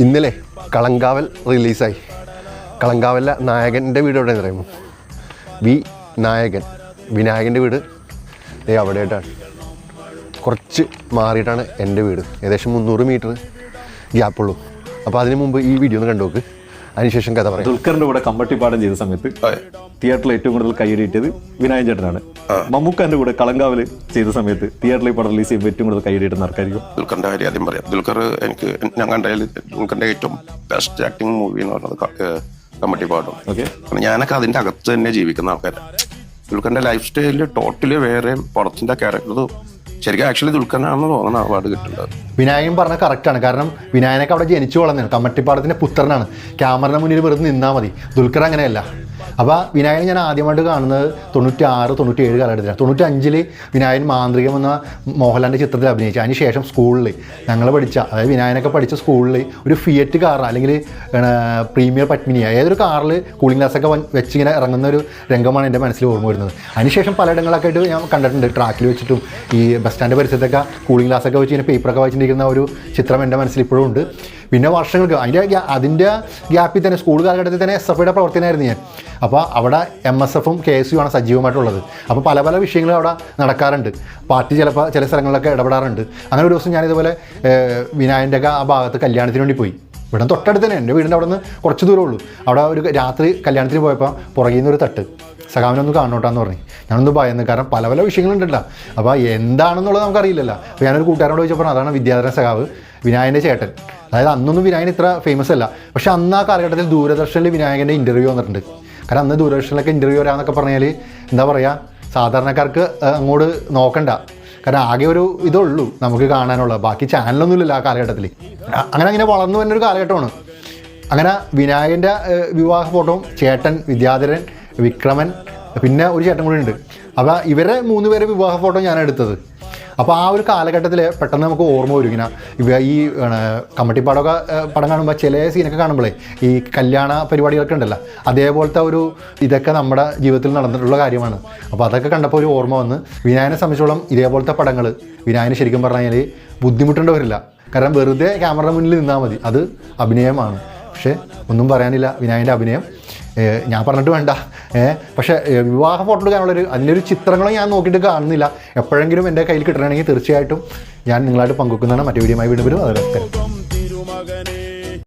ഇന്നലെ കളങ്കാവൽ റിലീസായി. കളങ്കാവലിലെ നായകൻ്റെ വീട് എവിടെയെന്ന് പറയുമ്പോൾ നായകൻ വിനായകൻ്റെ വീട് അവിടെയായിട്ടാണ്. കുറച്ച് മാറിയിട്ടാണ് എൻ്റെ വീട്. ഏകദേശം 300 മീറ്റർ ഗ്യാപ്പുള്ളൂ. അപ്പോൾ അതിന് മുമ്പ് ഈ വീഡിയോ ഒന്ന് കണ്ടു നോക്ക്, അതിനുശേഷം കഥ പറയാം. ദുൽഖറിന്റെ കൂടെ കമ്പട്ടിപ്പാടം ചെയ്ത സമയത്ത് തിയേറ്ററിൽ ഏറ്റവും കൂടുതൽ കൈയടിയിട്ടത് വിനായകൻ ചേട്ടനാണ്. മമ്മൂക്കാന്റെ കൂടെ കളങ്കാവൽ ചെയ്ത സമയത്ത് തിയേറ്ററിൽ പടം റിലീസ് ചെയ്യുമ്പോൾ ഏറ്റവും കൂടുതൽ കൈയടിയിട്ടുന്ന ആർക്കായിരിക്കും? ദുൽഖറിന്റെ കാര്യം ആദ്യം പറയാം. ദുൽഖർ ഞാൻ കണ്ടതിൽ ദുൽഖറിന്റെ ഏറ്റവും ബെസ്റ്റ് ആക്ടിങ് മൂവി എന്ന് പറയുന്നത് കമ്പട്ടിപ്പാടം. ഓക്കെ, ഞാനൊക്കെ അതിന്റെ അകത്ത് തന്നെ ജീവിക്കുന്ന ആൾക്കാരാണ്. ദുൽഖറിന്റെ ലൈഫ് സ്റ്റൈലില് ടോട്ടലി വേറെ പടത്തിന്റെ ക്യാരക്ടർ ശരിക്കും ആക്ച്വലി ദുൽഖറിനാണെന്ന് തോന്നുന്ന അവാർഡ് കിട്ടുന്നത്. വിനായകൻ പറഞ്ഞാൽ കറക്റ്റാണ്. കാരണം വിനായകനൊക്കെ അവിടെ ജനിച്ചു വളർന്നതാണ്. കമ്മട്ടിപ്പാടത്തിൻ്റെ പുത്രനാണ്. ക്യാമറയുടെ മുന്നിൽ വെറുതെ നിന്നാൽ മതി. ദുൽഖർ അങ്ങനെയല്ല. അപ്പോൾ വിനായകൻ ഞാൻ ആദ്യമായിട്ട് കാണുന്നത് 96, 97 കാലഘട്ടത്തിലാണ്. 95 വിനായകൻ മാന്ത്രികം എന്ന മോഹൻലാലിൻ്റെ ചിത്രത്തിൽ അഭിനയിച്ചു. അതിന് ശേഷം സ്കൂളിൽ ഞങ്ങൾ പഠിച്ച, അതായത് വിനായകനൊക്കെ പഠിച്ച സ്കൂളിൽ ഒരു ഫിയറ്റ് കാർ അല്ലെങ്കിൽ പ്രീമിയർ പത്മിനിയ ഏതൊരു കാറിൽ കൂളിംഗ് ഗ്ലാസ്സൊക്കെ വെച്ചിങ്ങനെ ഇറങ്ങുന്ന ഒരു രംഗമാണ് എൻ്റെ മനസ്സിൽ ഓർമ്മ വരുന്നത്. അതിനുശേഷം പലയിടങ്ങളൊക്കെ ആയിട്ട് ഞാൻ കണ്ടിട്ടുണ്ട്. ട്രാക്കിൽ വെച്ചിട്ടും ഈ ബസ് സ്റ്റാൻഡ് പരിസരത്തൊക്കെ കൂളിംഗ് ഗ്ലാസ്സൊക്കെ വെച്ച് ഇങ്ങനെ പേപ്പറൊക്കെ വായിച്ചിരിക്കുന്ന ഒരു ചിത്രം എൻ്റെ മനസ്സിൽ ഇപ്പോഴും ഉണ്ട്. പിന്നെ വർഷങ്ങൾക്ക് അതിൻ്റെ ഗ്യാപ്പിൽ തന്നെ സ്കൂൾ കാലഘട്ടത്തിൽ തന്നെ SFIയുടെ പ്രവർത്തനമായിരുന്നു ഞാൻ. അപ്പോൾ അവിടെ MSFും KSU ആണ് സജീവമായിട്ടുള്ളത്. അപ്പോൾ പല പല വിഷയങ്ങളും അവിടെ നടക്കാറുണ്ട്. പാർട്ടി ചില സ്ഥലങ്ങളിലൊക്കെ ഇടപെടാറുണ്ട്. അങ്ങനെ ഒരു ദിവസം ഞാനിതുപോലെ വിനായകൻ്റെ ഒക്കെ ആ ഭാഗത്ത് കല്യാണത്തിന് വേണ്ടി പോയി. ഇവിടെ തൊട്ടടുത്ത് തന്നെ, എൻ്റെ വീടിൻ്റെ അവിടെ നിന്ന് കുറച്ച് ദൂരമേ ഉള്ളൂ. അവിടെ ഒരു രാത്രി കല്യാണത്തിന് പോയപ്പോൾ പുറകിൽ നിന്നൊരു തട്ട്, സഖാവിനൊന്ന് കാണോട്ടാന്ന് പറഞ്ഞു. ഞാനൊന്ന് ഭയന്ന്, കാരണം പല പല വിഷയങ്ങളുണ്ടല്ലോ. അപ്പോൾ എന്താണെന്നുള്ളത് നമുക്കറിയില്ലല്ലോ. അപ്പോൾ ഞാനൊരു കൂട്ടുകാരോട് ചോദിച്ചപ്പോൾ അതാണ് വിദ്യാധരൻ സഖാവ്, വിനായകൻ്റെ ചേട്ടൻ. അതായത് അന്നൊന്നും വിനായകൻ ഇത്ര ഫേമസ് അല്ല. പക്ഷേ അന്ന് ആ കാലഘട്ടത്തിൽ ദൂരദർശനിൽ വിനായകൻ്റെ ഇൻ്റർവ്യൂ വന്നിട്ടുണ്ട്. കാരണം അന്ന് ദൂരദർശനിലൊക്കെ ഇൻ്റർവ്യൂ വരാമെന്നൊക്കെ പറഞ്ഞാൽ എന്താ പറയുക, സാധാരണക്കാർക്ക് അങ്ങോട്ട് നോക്കണ്ട. കാരണം ആകെ ഒരു ഇതുള്ളൂ നമുക്ക് കാണാനുള്ള, ബാക്കി ചാനലൊന്നുമില്ല ആ കാലഘട്ടത്തിൽ. അങ്ങനെ വളർന്നു വരുന്നൊരു കാലഘട്ടമാണ്. അങ്ങനെ വിനായകൻ്റെ വിവാഹ ഫോട്ടോയും ചേട്ടൻ വിദ്യാധരൻ, വിക്രമൻ, പിന്നെ ഒരു ചേട്ടൻ കൂടി ഉണ്ട്. അപ്പോൾ ഇവരെ 3 പേരെ വിവാഹ ഫോട്ടോ ഞാൻ എടുത്തത്. അപ്പോൾ ആ ഒരു കാലഘട്ടത്തിൽ പെട്ടെന്ന് നമുക്ക് ഓർമ്മ വരും ഇങ്ങനെ ഈ കമ്മട്ടിപ്പാടമൊക്കെ പടം കാണുമ്പോൾ ചില സീനൊക്കെ കാണുമ്പോഴേ ഈ കല്യാണ പരിപാടികളൊക്കെ ഉണ്ടല്ലോ, അതേപോലത്തെ ഒരു ഇതൊക്കെ നമ്മുടെ ജീവിതത്തിൽ നടന്നിട്ടുള്ള കാര്യമാണ്. അപ്പോൾ അതൊക്കെ കണ്ടപ്പോൾ ഒരു ഓർമ്മ വന്ന്, വിനായകനെ സംബന്ധിച്ചോളം ഇതേപോലത്തെ പടങ്ങൾ വിനായകന് ശരിക്കും പറഞ്ഞു കഴിഞ്ഞാൽ ബുദ്ധിമുട്ടേണ്ടി വരില്ല. കാരണം വെറുതെ ക്യാമറ മുന്നിൽ നിന്നാൽ മതി, അത് അഭിനയമാണ്. പക്ഷേ ഒന്നും പറയാനില്ല, വിനായകൻ്റെ അഭിനയം ഞാൻ പറഞ്ഞിട്ട് വേണ്ട. പക്ഷേ വിവാഹ ഫോട്ടോ എടുക്കാനുള്ളൊരു അതിൻ്റെ ചിത്രങ്ങളും ഞാൻ നോക്കിയിട്ട് കാണുന്നില്ല. എപ്പോഴെങ്കിലും എൻ്റെ കയ്യിൽ കിട്ടണമെങ്കിൽ തീർച്ചയായിട്ടും ഞാൻ നിങ്ങളായിട്ട് പങ്കുവെക്കുന്നതാണ്. മറ്റു വീഡിയോയുമായി വീണ്ടും വരും. അത് നമസ്കാരം.